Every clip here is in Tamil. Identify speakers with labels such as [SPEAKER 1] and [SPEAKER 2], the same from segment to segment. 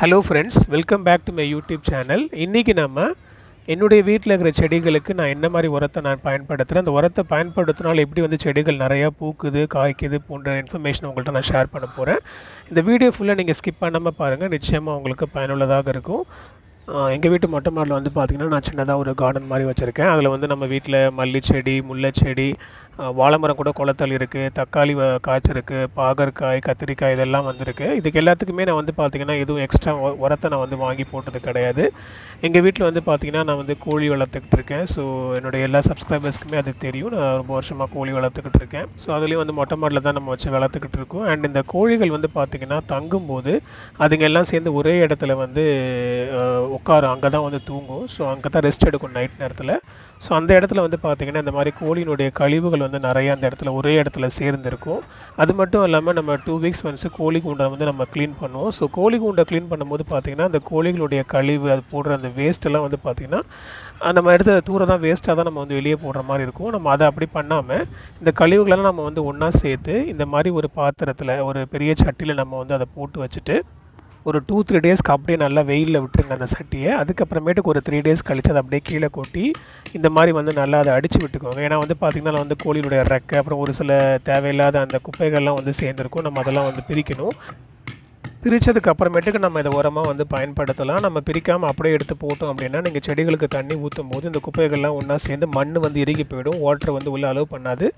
[SPEAKER 1] Hello friends, welcome back to my YouTube channel. இன்றைக்கி நம்ம என்னுடைய வீட்டில் இருக்கிற செடிகளுக்கு நான் என்ன மாதிரி உரத்தை நான் பயன்படுத்துகிறேன், அந்த உரத்தை பயன்படுத்தினால் எப்படி வந்து செடிகள் நிறையா பூக்குது, காய்க்குது போன்ற இன்ஃபர்மேஷன் உங்கள்கிட்ட நான் ஷேர் பண்ண போகிறேன். இந்த வீடியோ ஃபுல்லாக நீங்கள் ஸ்கிப் பண்ணாமல் பாருங்கள், நிச்சயமாக உங்களுக்கு பயனுள்ளதாக இருக்கும். எங்கள் வீட்டு மொட்டை மாடியில் வந்து பார்த்திங்கன்னா நான் சின்னதாக ஒரு கார்டன் மாதிரி வச்சுருக்கேன். அதில் வந்து நம்ம வீட்டில் மல்லி செடி, முல்லை செடி, வாழை மரம் கூட குளத்தல் இருக்குது, தக்காளி காய்ச்சிருக்கு, பாகற்காய், கத்திரிக்காய் இதெல்லாம் வந்திருக்கு. இதுக்கு எல்லாத்துக்குமே நான் வந்து பார்த்திங்கன்னா எதுவும் எக்ஸ்ட்ரா உரத்தை நான் வந்து வாங்கி போட்டது கிடையாது. எங்கள் வீட்டில் வந்து பார்த்திங்கன்னா நான் வந்து கோழி வளர்த்துக்கிட்டு இருக்கேன். ஸோ என்னுடைய எல்லா சப்ஸ்கிரைபர்ஸ்க்குமே அது தெரியும். நான் ரொம்ப வருஷமாக கோழி வளர்த்துக்கிட்டு இருக்கேன். ஸோ அதுலேயும் வந்து மொட்டை மாடியில் தான் நம்ம வச்சு வளர்த்துக்கிட்டு இருக்கோம். அண்ட் இந்த கோழிகள் வந்து பார்த்திங்கன்னா தங்கும்போது அதுங்க எல்லாம் சேர்ந்து ஒரே இடத்துல வந்து உட்காரும், அங்கே தான் வந்து தூங்கும். ஸோ அங்கே தான் ரெஸ்ட் எடுக்கும் நைட் நேரத்தில். ஸோ அந்த இடத்துல வந்து பார்த்திங்கன்னா இந்த மாதிரி கோழியினுடைய கழிவுகள் வந்து நிறையா அந்த இடத்துல ஒரே இடத்துல சேர்ந்துருக்கும். அது மட்டும் இல்லாமல் நம்ம 2 வீக்ஸ் ஒன்ஸ் கோழி கூண்டை வந்து நம்ம க்ளீன் பண்ணுவோம். ஸோ கோழி கூண்டை க்ளீன் பண்ணும்போது பார்த்திங்கன்னா அந்த கோழிகளுடைய கழிவு, அது போடுற அந்த வேஸ்ட்டெல்லாம் வந்து பார்த்திங்கன்னா நம்ம எடுத்து தூரம் தான் வேஸ்ட்டாக தான் நம்ம வந்து வெளியே போடுற மாதிரி இருக்கும். நம்ம அதை அப்படி பண்ணாமல் இந்த கழிவுகளெல்லாம் நம்ம வந்து ஒன்றா சேர்த்து இந்த மாதிரி ஒரு பாத்திரத்தில், ஒரு பெரிய சட்டியில் நம்ம வந்து அதை போட்டு வச்சுட்டு ஒரு 2-3 டேஸ்க்கு அப்படியே நல்லா வெயிலில் விட்டுருங்க அந்த சட்டியை. அதுக்கப்புறமேட்டுக்கு ஒரு 3 டேஸ் கழித்து அதை அப்படியே கீழே கொட்டி இந்த மாதிரி வந்து நல்லா அதை அடித்து விட்டுக்கோங்க. ஏன்னா வந்து பார்த்திங்கன்னா வந்து கோழியுடைய ரெக்கை, அப்புறம் ஒரு சில தேவையில்லாத அந்த குப்பைகள்லாம் வந்து சேர்ந்துருக்கும். நம்ம அதெல்லாம் வந்து பிரிக்கணும். பிரித்ததுக்கு அப்புறமேட்டுக்கு நம்ம இதை உரமாக வந்து பயன்படுத்தலாம். நம்ம பிரிக்காமல் அப்படியே எடுத்து போட்டோம் அப்படின்னா நீங்கள் செடிகளுக்கு தண்ணி ஊற்றும் போது இந்த குப்பைகள்லாம் ஒன்றா சேர்ந்து மண் வந்து இறுகி போயிடும், வாட்டர் வந்து உள்ள அலோவ் பண்ணாது.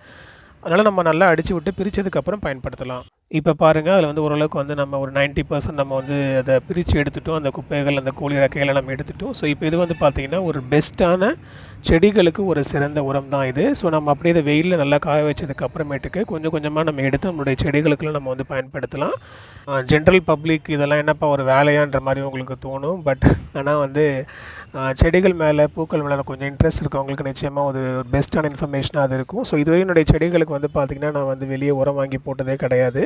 [SPEAKER 1] அதனால் நம்ம நல்லா அடித்து விட்டு பிரித்ததுக்கப்புறம் பயன்படுத்தலாம். இப்போ பாருங்கள், அதில் வந்து ஓரளவுக்கு வந்து நம்ம ஒரு 90% நம்ம வந்து அதை பிரித்து எடுத்துட்டோம். அந்த குப்பைகள், அந்த கோழி ரெக்கைகளை நம்ம எடுத்துட்டோம். ஸோ இப்போ இது வந்து பார்த்திங்கன்னா ஒரு பெஸ்ட்டான செடிகளுக்கு ஒரு சிறந்த உரம் தான் இது. ஸோ நம்ம அப்படியே இதை வெயிலில் நல்லா காய வச்சதுக்கு அப்புறமேட்டுக்கு கொஞ்சம் கொஞ்சமாக நம்ம எடுத்து நம்மளுடைய செடிகளுக்கெல்லாம் நம்ம வந்து பயன்படுத்தலாம். ஜென்ரல் பப்ளிக் இதெல்லாம் என்னப்பா ஒரு வேலையான்ற மாதிரி உங்களுக்கு தோணும். பட் ஆனால் வந்து செடிகள் மேலே, பூக்கள் மேலே கொஞ்சம் இன்ட்ரெஸ்ட் இருக்கவங்களுக்கு நிச்சயமாக ஒரு பெஸ்ட்டான இன்ஃபர்மேஷனாக அது இருக்கும். ஸோ இதுவரை என்னுடைய செடிகளுக்கு வந்து பார்த்திங்கன்னா நான் வந்து வெளியே உரம் வாங்கி போட்டதே கிடையாது.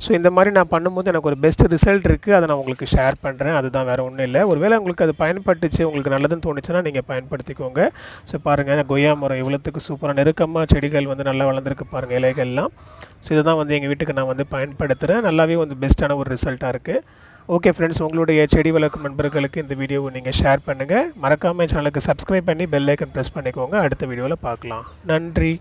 [SPEAKER 1] ஸோ இந்த மாதிரி நான் பண்ணும்போது எனக்கு ஒரு பெஸ்ட் ரிசல்ட் இருக்குது. அதை நான் உங்களுக்கு ஷேர் பண்ணுறேன். அதுதான், வேறு ஒன்றும் இல்லை. ஒருவேளை உங்களுக்கு அது பயன்பட்டுச்சு, உங்களுக்கு நல்லதுன்னு தோணுச்சுன்னா நீங்கள் பயன்படுத்திக்கோங்க. ஸோ பாருங்கள், கொய்யா மரம் இவ்வளோத்துக்கு சூப்பராக நெருக்கமாக செடிகள் வந்து நல்லா வளர்ந்துருக்கு பாருங்கள், இலைகள்லாம். ஸோ இதை தான் வந்து எங்கள் வீட்டுக்கு நான் வந்து பயன்படுத்துகிறேன். நல்லாவே வந்து பெஸ்ட்டான ஒரு ரிசல்ட்டாக இருக்குது. ஓகே ஃப்ரெண்ட்ஸ், உங்களுடைய செடி வளர்க்கும் நண்பர்களுக்கு இந்த வீடியோவை நீங்கள் ஷேர் பண்ணுங்கள். மறக்காமல் சேனலுக்கு சப்ஸ்கிரைப் பண்ணி பெல் ஐக்கன் ப்ரெஸ் பண்ணிக்கோங்க. அடுத்த வீடியோவில் பார்க்கலாம். நன்றி.